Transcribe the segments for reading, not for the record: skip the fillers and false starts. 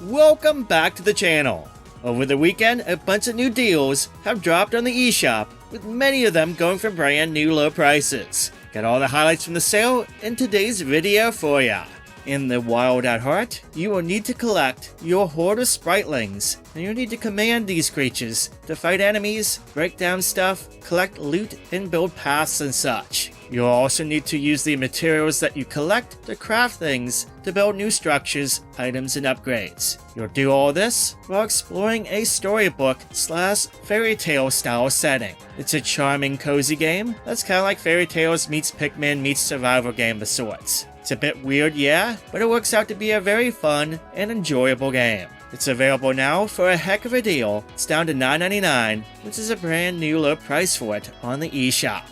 Welcome back to the channel. Over the weekend, a bunch of new deals have dropped on the eShop, with many of them going for brand new low prices. Got all the highlights from the sale in today's video for ya. In the wild at heart, you will need to collect your horde of spritlings, and you'll need to command these creatures to fight enemies, break down stuff, collect loot, and build paths and such. You'll also need to use the materials that you collect to craft things to build new structures, items, and upgrades. You'll do all this while exploring a storybook / fairy tale style setting. It's a charming, cozy game that's kind of like Fairy Tales meets Pikmin meets survival game of sorts. It's a bit weird, yeah, but it works out to be a very fun and enjoyable game. It's available now for a heck of a deal. It's down to $9.99, which is a brand new low price for it on the eShop.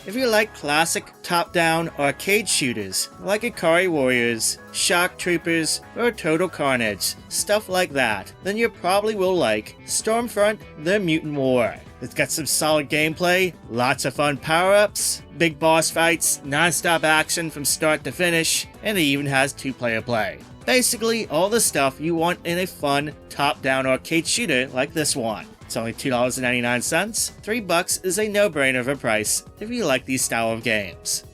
If you like classic top-down arcade shooters like Ikari Warriors, Shock Troopers, or Total Carnage, stuff like that, then you probably will like SturmFront: The Mutant War. It's got some solid gameplay, lots of fun power-ups, big boss fights, non-stop action from start to finish, and it even has 2-player play. Basically, all the stuff you want in a fun top-down arcade shooter like this one. It's only $2.99. $3 is a no-brainer of a price if you like these style of games.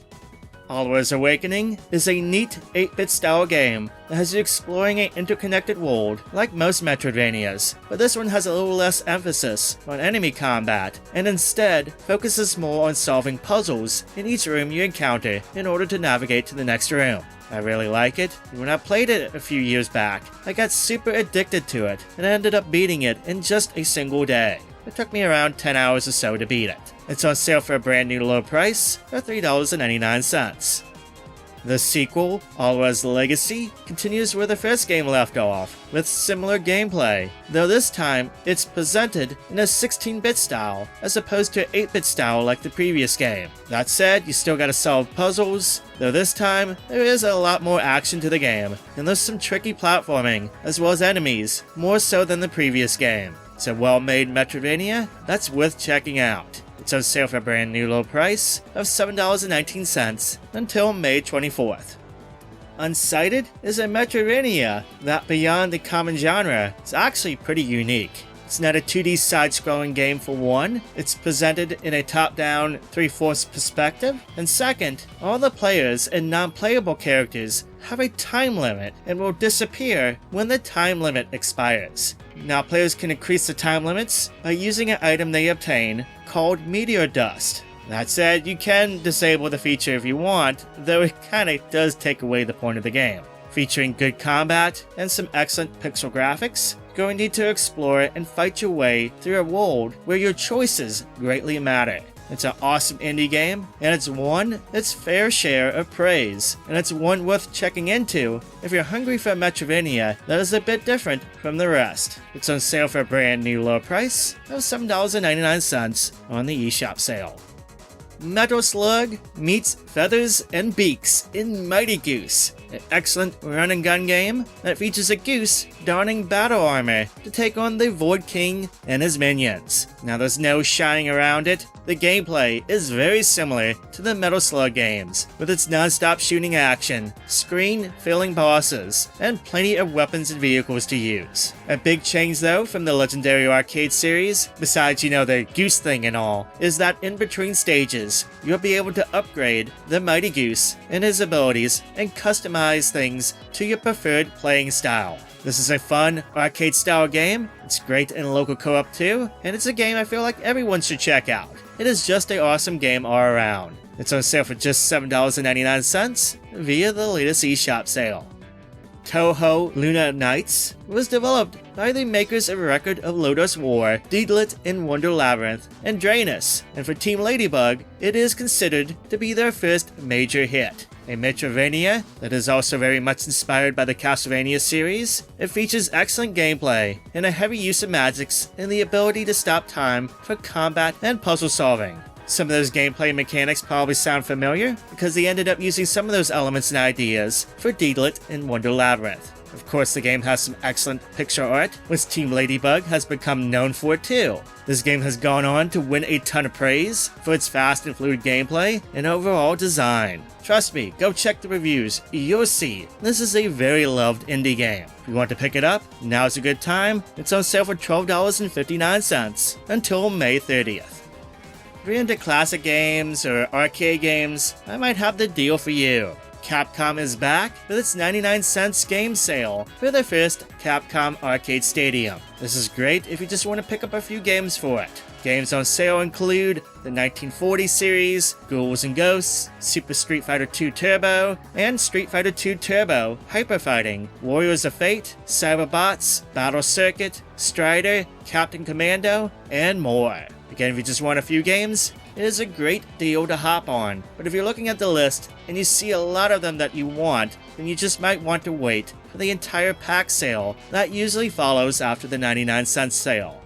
Alwa's Awakening is a neat 8-bit style game that has you exploring an interconnected world like most Metroidvanias, but this one has a little less emphasis on enemy combat and instead focuses more on solving puzzles in each room you encounter in order to navigate to the next room. I really like it, and when I played it a few years back, I got super addicted to it and I ended up beating it in just a single day. It took me around 10 hours or so to beat it. It's on sale for a brand new low price of $3.99. The sequel, Alwa's Legacy, continues where the first game left off, with similar gameplay, though this time it's presented in a 16-bit style as opposed to 8-bit style like the previous game. That said, you still gotta solve puzzles, though this time there is a lot more action to the game, and there's some tricky platforming, as well as enemies, more so than the previous game. It's a well-made Metroidvania that's worth checking out. It's on sale for a brand new low price of $7.19 until May 24th. UNSIGHTED is a Metroidvania that, beyond the common genre, is actually pretty unique. It's not a 2D side-scrolling game for one, it's presented in a top-down 3/4 perspective, and second, all the players and non-playable characters have a time limit and will disappear when the time limit expires. Now players can increase the time limits by using an item they obtain called Meteor Dust. That said, you can disable the feature if you want, though it kinda does take away the point of the game. Featuring good combat and some excellent pixel graphics, you're going to need to explore and fight your way through a world where your choices greatly matter. It's an awesome indie game, and it's won its fair share of praise, and it's one worth checking into if you're hungry for a Metroidvania that is a bit different from the rest. It's on sale for a brand new low price of $7.99 on the eShop sale. Metal Slug meets Feathers and Beaks in Mighty Goose, an excellent run-and-gun game that features a goose donning battle armor to take on the Void King and his minions. Now there's no shying around it, the gameplay is very similar to the Metal Slug games, with its non-stop shooting action, screen-filling bosses, and plenty of weapons and vehicles to use. A big change though from the legendary arcade series, besides the goose thing and all, is that in between stages, you'll be able to upgrade the Mighty Goose and his abilities and customize things to your preferred playing style. This is a fun arcade-style game, it's great in local co-op too, and it's a game I feel like everyone should check out. It is just an awesome game all around. It's on sale for just $7.99 via the latest eShop sale. Touhou Luna Nights was developed by the makers of Record of Lodoss War, Deedlit in Wonder Labyrinth, and Draenus, and for Team Ladybug, it is considered to be their first major hit. A Metroidvania that is also very much inspired by the Castlevania series, it features excellent gameplay and a heavy use of magics and the ability to stop time for combat and puzzle solving. Some of those gameplay mechanics probably sound familiar because they ended up using some of those elements and ideas for Deedlit in Wonder Labyrinth. Of course, the game has some excellent pixel art, which Team Ladybug has become known for too. This game has gone on to win a ton of praise for its fast and fluid gameplay and overall design. Trust me, go check the reviews, you'll see, this is a very loved indie game. If you want to pick it up, now's a good time. It's on sale for $12.59 until May 30th. If you're into classic games or arcade games, I might have the deal for you. Capcom is back with its 99-cent game sale for their first Capcom Arcade Stadium. This is great if you just want to pick up a few games for it. Games on sale include the 1940 series, Ghouls and Ghosts, Super Street Fighter II Turbo, and Street Fighter II Turbo, Hyper Fighting, Warriors of Fate, Cyberbots, Battle Circuit, Strider, Captain Commando, and more. Again, if you just want a few games, it is a great deal to hop on, but if you're looking at the list and you see a lot of them that you want, then you just might want to wait for the entire pack sale that usually follows after the 99-cent sale.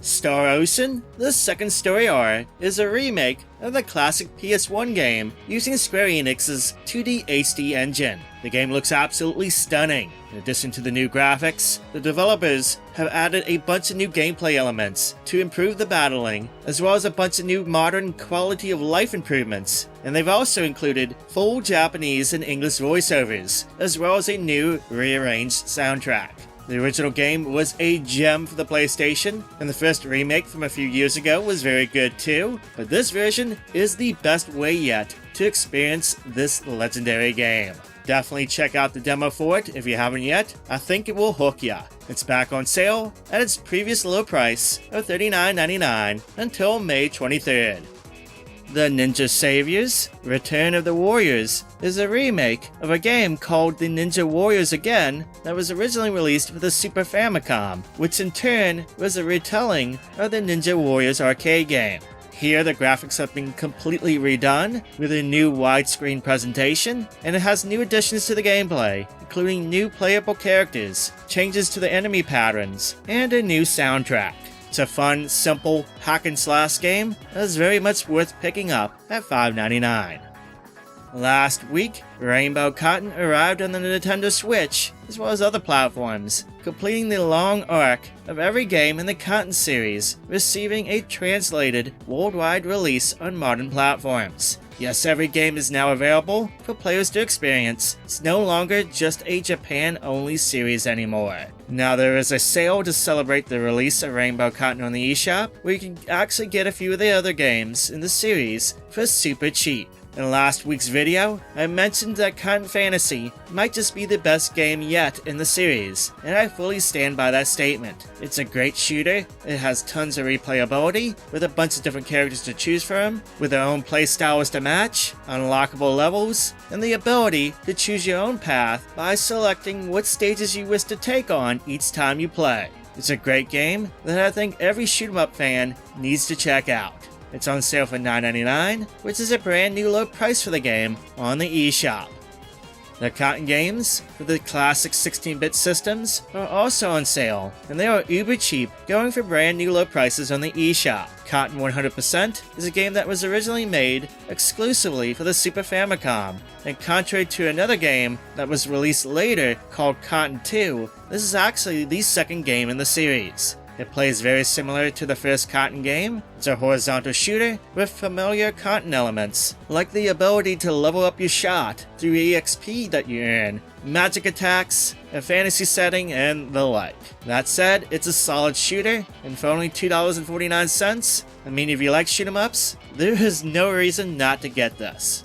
Star Ocean, the second story arc, is a remake of the classic PS1 game using Square Enix's 2D HD engine. The game looks absolutely stunning. In addition to the new graphics, the developers have added a bunch of new gameplay elements to improve the battling, as well as a bunch of new modern quality of life improvements, and they've also included full Japanese and English voiceovers, as well as a new rearranged soundtrack. The original game was a gem for the PlayStation, and the first remake from a few years ago was very good too, but this version is the best way yet to experience this legendary game. Definitely check out the demo for it if you haven't yet. I think it will hook ya. It's back on sale at its previous low price of $39.99 until May 23rd. The Ninja Saviors: Return of the Warriors is a remake of a game called The Ninja Warriors Again that was originally released for the Super Famicom, which in turn was a retelling of the Ninja Warriors arcade game. Here the graphics have been completely redone with a new widescreen presentation, and it has new additions to the gameplay, including new playable characters, changes to the enemy patterns, and a new soundtrack. It's a fun, simple hack-and-slash game that is very much worth picking up at $5.99. Last week, Rainbow Cotton arrived on the Nintendo Switch, as well as other platforms, completing the long arc of every game in the Cotton series, receiving a translated worldwide release on modern platforms. Yes, every game is now available for players to experience. It's no longer just a Japan-only series anymore. Now there is a sale to celebrate the release of Rainbow Cotton on the eShop, where you can actually get a few of the other games in the series for super cheap. In last week's video, I mentioned that Cotton Fantasy might just be the best game yet in the series, and I fully stand by that statement. It's a great shooter, it has tons of replayability, with a bunch of different characters to choose from, with their own playstyles to match, unlockable levels, and the ability to choose your own path by selecting what stages you wish to take on each time you play. It's a great game that I think every shoot-'em-up fan needs to check out. It's on sale for $9.99, which is a brand new low price for the game on the eShop. The Cotton games for the classic 16-bit systems are also on sale, and they are uber cheap, going for brand new low prices on the eShop. Cotton 100% is a game that was originally made exclusively for the Super Famicom, and contrary to another game that was released later called Cotton 2, this is actually the second game in the series. It plays very similar to the first Cotton game. It's a horizontal shooter with familiar Cotton elements, like the ability to level up your shot through EXP that you earn, magic attacks, a fantasy setting, and the like. That said, it's a solid shooter, and for only $2.49, I mean, if you like shoot-'em-ups, there is no reason not to get this.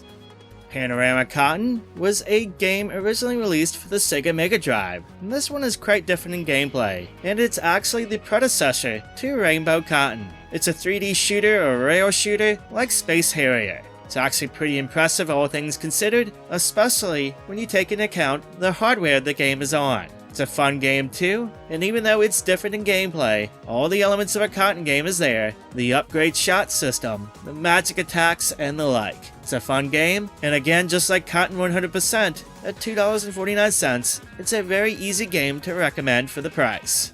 Panorama Cotton was a game originally released for the Sega Mega Drive, and this one is quite different in gameplay, and it's actually the predecessor to Rainbow Cotton. It's a 3D shooter or rail shooter like Space Harrier. It's actually pretty impressive all things considered, especially when you take into account the hardware the game is on. It's a fun game too, and even though it's different in gameplay, all the elements of a Cotton game is there, the upgrade shot system, the magic attacks, and the like. It's a fun game, and again, just like Cotton 100%, at $2.49, it's a very easy game to recommend for the price.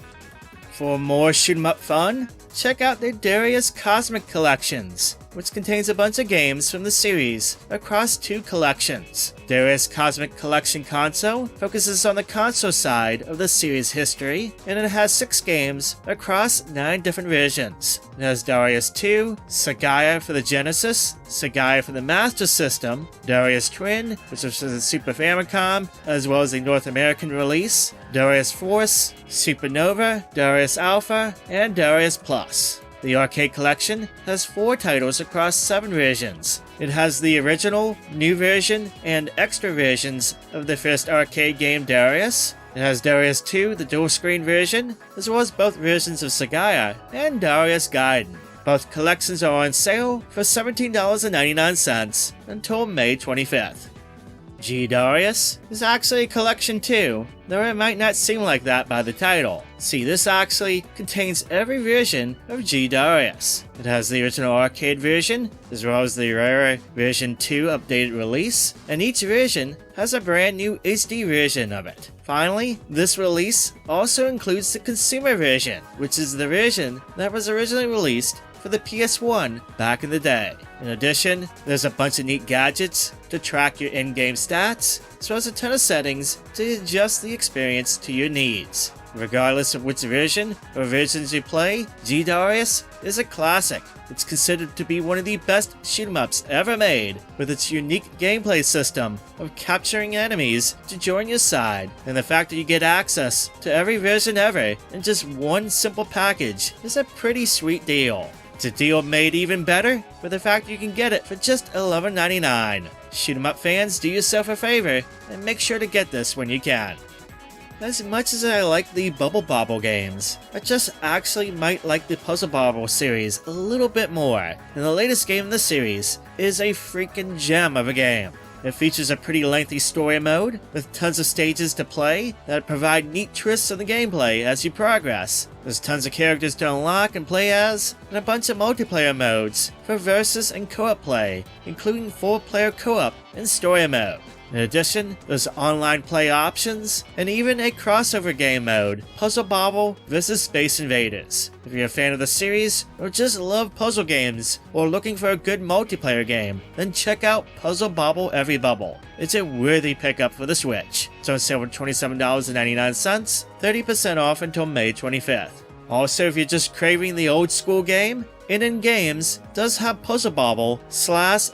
For more shoot 'em up fun, check out the Darius Cosmic collections, which contains a bunch of games from the series across 2 collections. Darius Cosmic Collection Console focuses on the console side of the series history, and it has 6 games across 9 different versions. It has Darius 2, Sagaya for the Genesis, Sagaya for the Master System, Darius Twin, which was for the Super Famicom, as well as a North American release, Darius Force, Supernova, Darius Alpha, and Darius Plus. The arcade collection has 4 titles across 7 versions. It has the original, new version, and extra versions of the first arcade game Darius. It has Darius 2, the dual-screen version, as well as both versions of Sagaya and Darius Gaiden. Both collections are on sale for $17.99 until May 25th. G-DARIUS is actually a collection too, though it might not seem like that by the title. See, this actually contains every version of G-DARIUS. It has the original arcade version, as well as the rarer version 2 updated release, and each version has a brand new HD version of it. Finally, this release also includes the consumer version, which is the version that was originally released for the PS1 back in the day. In addition, there's a bunch of neat gadgets to track your in-game stats, as well as a ton of settings to adjust the experience to your needs. Regardless of which version or versions you play, G-DARIUS is a classic. It's considered to be one of the best shoot-'em-ups ever made, with its unique gameplay system of capturing enemies to join your side, and the fact that you get access to every version ever in just one simple package is a pretty sweet deal. It's a deal made even better with the fact you can get it for just $11.99. Shoot-'em-up fans, do yourself a favor and make sure to get this when you can. As much as I like the Bobble games, I just actually might like the Puzzle Bobble series a little bit more, and the latest game in the series is a freaking gem of a game. It features a pretty lengthy story mode, with tons of stages to play that provide neat twists in the gameplay as you progress. There's tons of characters to unlock and play as, and a bunch of multiplayer modes for versus and co-op play, including 4-player co-op and story mode. In addition, there's online play options, and even a crossover game mode, Puzzle Bobble vs Space Invaders. If you're a fan of the series, or just love puzzle games, or looking for a good multiplayer game, then check out Puzzle Bobble Everybubble. It's a worthy pickup for the Switch. It's on sale for $27.99, 30% off until May 25th. Also, if you're just craving the old school game, In Games does have Puzzle Bobble /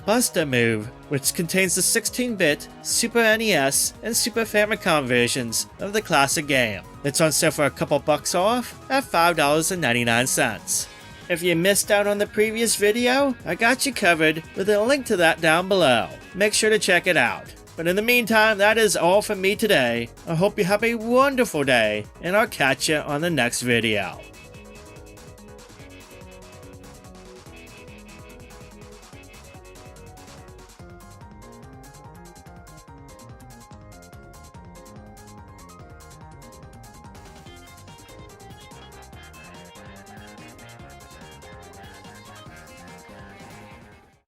Buster Move, which contains the 16-bit Super NES and Super Famicom versions of the classic game. It's on sale for a couple bucks off at $5.99. If you missed out on the previous video, I got you covered with a link to that down below. Make sure to check it out. But in the meantime, that is all from me today. I hope you have a wonderful day, and I'll catch you on the next video.